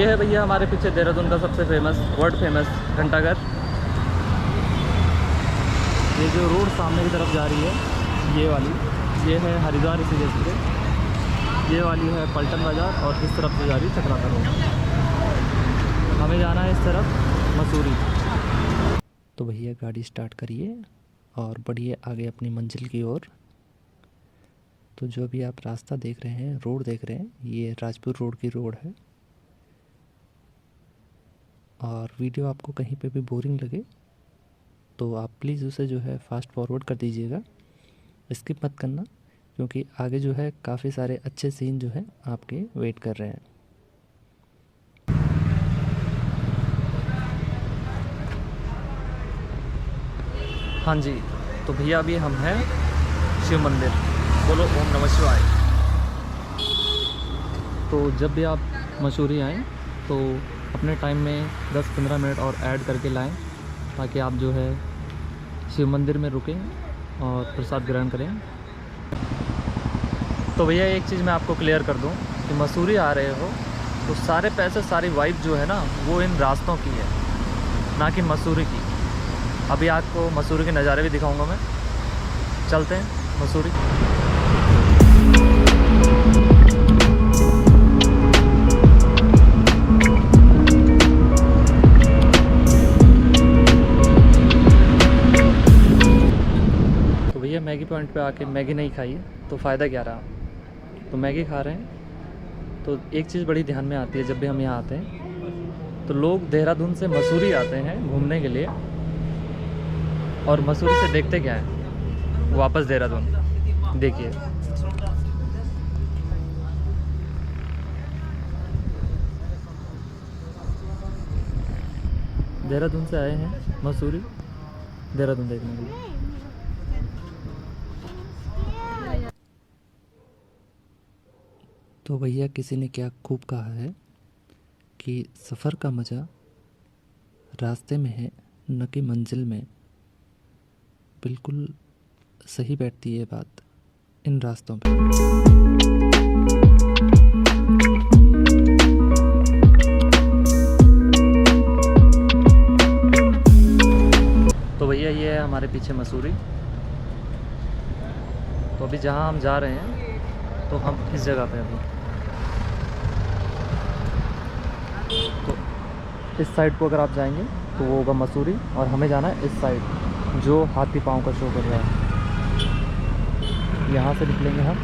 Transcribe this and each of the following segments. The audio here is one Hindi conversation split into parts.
ये है भैया हमारे पीछे देहरादून का सबसे फेमस, वर्ल्ड फेमस घंटाघर। ये जो रोड सामने की तरफ जा रही है ये वाली, ये है हरिद्वार ऋषिकेश। ये वाली है पलटन बाज़ार और इस तरफ से जा रही है चक्राता रोड। हमें जाना है इस तरफ मसूरी। तो भैया गाड़ी स्टार्ट करिए और बढ़िए आगे अपनी मंजिल की ओर। तो जो भी आप रास्ता देख रहे हैं, रोड देख रहे हैं, ये राजपुर रोड की रोड है। और वीडियो आपको कहीं पे भी बोरिंग लगे तो आप प्लीज़ उसे जो है फास्ट फॉरवर्ड कर दीजिएगा, स्किप मत करना, क्योंकि आगे जो है काफ़ी सारे अच्छे सीन जो है आपके वेट कर रहे हैं। हाँ जी, तो भैया अभी हम हैं शिव मंदिर। बोलो ओम नमः शिवाय। तो जब भी आप मसूरी आएँ तो अपने टाइम में 10-15 मिनट और ऐड करके लाएं, ताकि आप जो है शिव मंदिर में रुकें और प्रसाद ग्रहण करें। तो भैया एक चीज़ मैं आपको क्लियर कर दूं कि मसूरी आ रहे हो तो सारे पैसे, सारी वाइब जो है ना, वो इन रास्तों की है, ना कि मसूरी की। अभी आपको मसूरी के नज़ारे भी दिखाऊंगा मैं। चलते हैं मसूरी। तो भैया मैगी पॉइंट पे आके मैगी नहीं खाई है तो फ़ायदा क्या रहा। तो मैगी खा रहे हैं। तो एक चीज़ बड़ी ध्यान में आती है जब भी हम यहाँ आते हैं, तो लोग देहरादून से मसूरी आते हैं घूमने के लिए, और मसूरी से देखते क्या है, वापस देहरादून। देखिए देहरादून से आए हैं मसूरी देहरादून देखने के लिए। तो भैया किसी ने क्या खूब कहा है कि सफ़र का मज़ा रास्ते में है, न कि मंजिल में। बिल्कुल सही बैठती है बात इन रास्तों पे। तो भैया ये है हमारे पीछे मसूरी। तो अभी जहाँ हम जा रहे हैं तो हम इस जगह पे अभी, तो इस साइड को अगर आप जाएंगे तो वो होगा मसूरी, और हमें जाना है इस साइड जो हाथी पाँव का शो कर रहा है। यहाँ से निकलेंगे हम,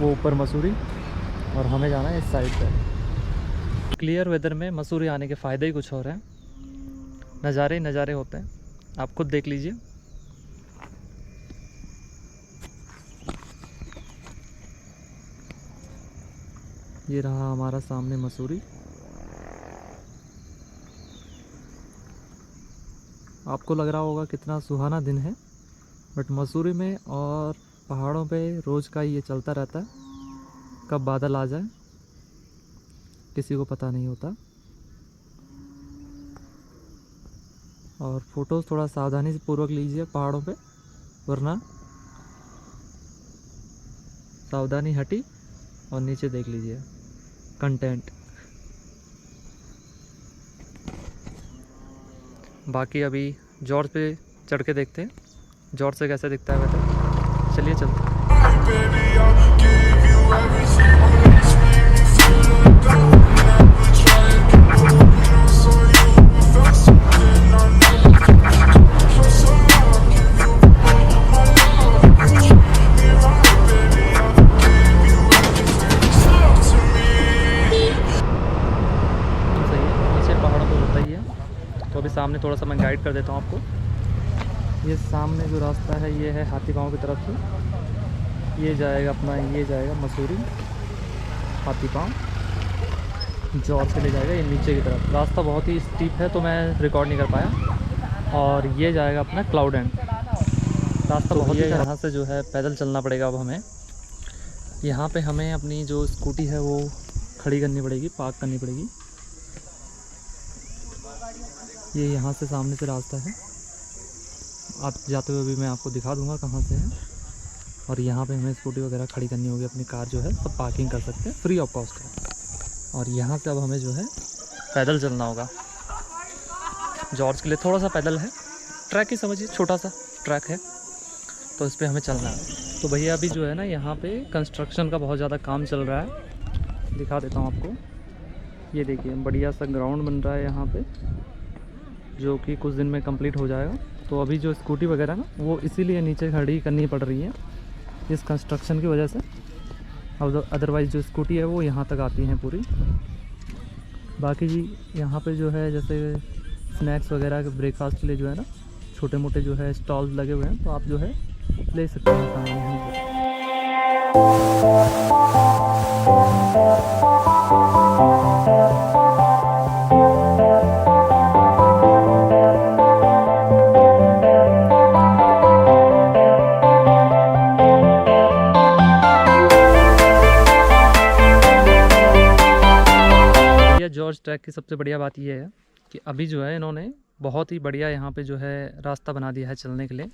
वो ऊपर मसूरी, और हमें जाना है इस साइड पे। क्लियर वेदर में मसूरी आने के फ़ायदे ही कुछ और हैं। नज़ारे ही नज़ारे होते हैं, आप खुद देख लीजिए। ये रहा हमारा सामने मसूरी। आपको लग रहा होगा कितना सुहाना दिन है, बट मसूरी में और पहाड़ों पे रोज़ का ये चलता रहता है। कब बादल आ जाए किसी को पता नहीं होता। और फ़ोटोज़ थोड़ा सावधानी से पूर्वक लीजिए पहाड़ों पे, वरना सावधानी हटी और नीचे देख लीजिए कंटेंट। बाकी अभी जॉर्ज पे चढ़ के देखते हैं जॉर्ज से कैसे दिखता है वेदर। चलिए चलते हैं। तो अभी सामने थोड़ा सा मैं गाइड कर देता हूँ आपको। ये सामने जो रास्ता है ये है हाथी पाँव की तरफ से, ये जाएगा अपना, ये जाएगा मसूरी, हाथी पाँव जॉर्ज से ले जाएगा ये नीचे की तरफ। रास्ता बहुत ही स्टीप है तो मैं रिकॉर्ड नहीं कर पाया। और ये जाएगा अपना क्लाउड एंड। रास्ता बहुत ही, यहाँ से जो है पैदल चलना पड़ेगा। अब हमें यहाँ पे हमें अपनी जो स्कूटी है वो खड़ी करनी पड़ेगी, पार्क करनी पड़ेगी। ये यहाँ से सामने से रास्ता है, आप जाते हुए भी मैं आपको दिखा दूंगा कहाँ से है। और यहाँ पे हमें स्कूटी वगैरह खड़ी करनी होगी, अपनी कार जो है सब पार्किंग कर सकते हैं, फ्री ऑफ कॉस्ट है। और यहाँ से अब हमें जो है पैदल चलना होगा। जॉर्ज के लिए थोड़ा सा पैदल है, ट्रैक ही समझिए, छोटा सा ट्रैक है, तो इस पर हमें चलना है। तो भैया अभी जो है ना यहाँ पे कंस्ट्रक्शन का बहुत ज़्यादा काम चल रहा है, दिखा देता हूँ आपको। ये देखिए बढ़िया सा ग्राउंड बन रहा है यहाँ पे, जो कि कुछ दिन में कंप्लीट हो जाएगा। तो अभी जो स्कूटी वगैरह ना वो इसीलिए नीचे खड़ी करनी पड़ रही है इस कंस्ट्रक्शन की वजह से। अब अदरवाइज़ जो स्कूटी है वो यहाँ तक आती हैं पूरी। बाकी जी यहाँ पे जो है जैसे स्नैक्स वगैरह के ब्रेकफास्ट के लिए जो है ना छोटे मोटे जो है स्टॉल्स लगे हुए हैं, तो आप जो है ले सकते हैं सामान यहीं पर। जॉर्ज ट्रैक की सबसे बढ़िया बात यह है कि अभी जो है इन्होंने बहुत ही बढ़िया यहाँ पे जो है रास्ता बना दिया है चलने के लिए।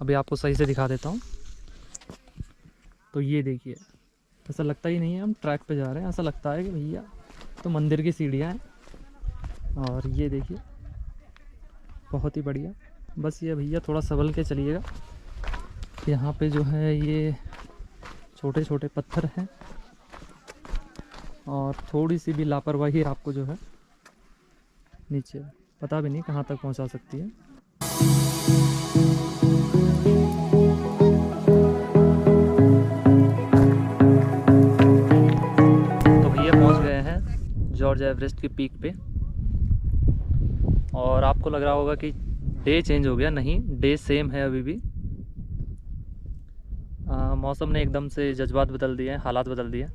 अभी आपको सही से दिखा देता हूँ। तो ये देखिए, ऐसा लगता ही नहीं है हम ट्रैक पे जा रहे हैं, ऐसा लगता है कि भैया तो मंदिर की सीढ़ियाँ हैं। और ये देखिए बहुत ही बढ़िया। बस ये भैया थोड़ा संभल के चलिएगा, यहाँ पे जो है ये छोटे छोटे पत्थर हैं और थोड़ी सी भी लापरवाही आपको जो है नीचे पता भी नहीं कहाँ तक पहुँचा सकती है। तो भैया पहुँच गए हैं जॉर्ज एवरेस्ट की पीक पे। और आपको लग रहा होगा कि डे चेंज हो गया, नहीं, डे सेम है अभी भी। मौसम ने एकदम से जज्बात बदल दिए हैं, हालात बदल दिए।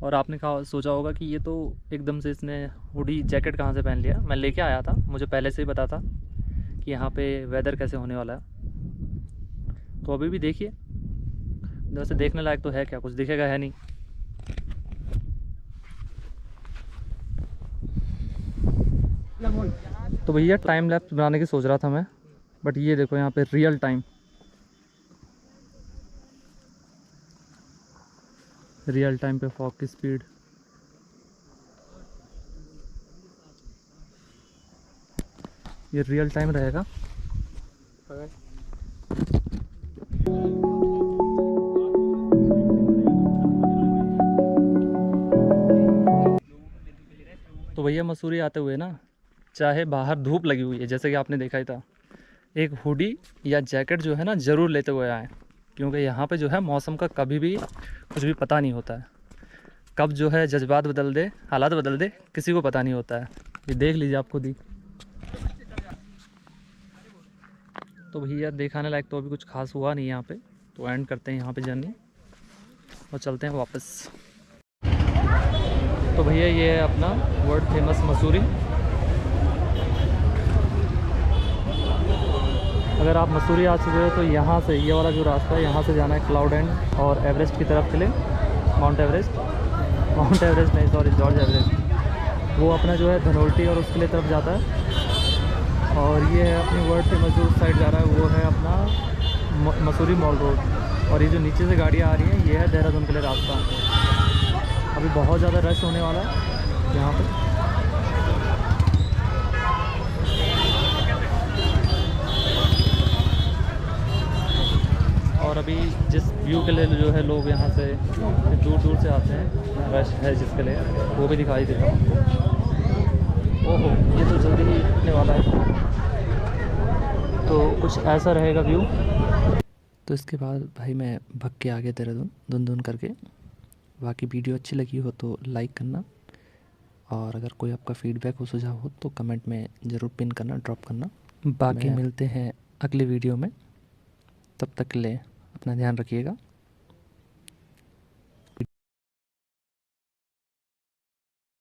और आपने कहा सोचा होगा कि ये तो एकदम से इसने हुडी जैकेट कहाँ से पहन लिया। मैं लेके आया था, मुझे पहले से ही पता था कि यहाँ पे वेदर कैसे होने वाला है। तो अभी भी देखिए, वैसे देखने लायक तो है क्या, कुछ दिखेगा है नहीं। तो भैया टाइम लैप्स बनाने की सोच रहा था मैं, बट ये देखो यहाँ पे रियल टाइम पे फॉग की स्पीड। ये रियल टाइम रहेगा। तो भैया मसूरी आते हुए ना, चाहे बाहर धूप लगी हुई है जैसे कि आपने देखा ही था, एक हुडी या जैकेट जो है ना ज़रूर लेते हुए आएँ, क्योंकि यहाँ पे जो है मौसम का कभी भी कुछ भी पता नहीं होता है। कब जो है जज्बात बदल दे, हालात बदल दे, किसी को पता नहीं होता है। ये देख लीजिए आप खुद ही। तो भैया दिखाने लायक तो अभी कुछ खास हुआ नहीं यहाँ पे, तो एंड करते हैं यहाँ पे जर्नी और चलते हैं वापस। तो भैया ये है अपना वर्ल्ड फेमस मसूरी। अगर आप मसूरी आ चुके हो तो यहाँ से ये वाला जो रास्ता है, यहाँ से जाना है क्लाउड एंड और एवरेस्ट की तरफ के लिए। माउंट एवरेस्ट नहीं, सॉरी, जॉर्ज एवरेस्ट। वो अपना जो है धनोल्टी और उसके लिए तरफ जाता है। और ये है अपनी वर्ल्ड फेमस जो साइड जा रहा है, वो है अपना मसूरी मॉल रोड। और ये जो नीचे से गाड़ियाँ आ रही हैं, ये है देहरादून के लिए रास्ता। अभी बहुत ज़्यादा रश होने वाला है यहाँ पे। और अभी जिस व्यू के लिए जो है लोग यहाँ से दूर दूर से आते हैं, रश है जिसके लिए, वो भी दिखाई देता हूँ आपको। ओहो, ये तो जल्दी ही उठने वाला है। तो कुछ ऐसा रहेगा व्यू। तो इसके बाद भाई मैं भग के आ गया देहरादून धुन धुन करके। बाकी वीडियो अच्छी लगी हो तो लाइक करना, और अगर कोई आपका फीडबैक हो, सुझाव हो तो कमेंट में ज़रूर पिन करना, ड्रॉप करना। बाकी मिलते हैं अगले वीडियो में, तब तक के लिए अपना ध्यान रखिएगा।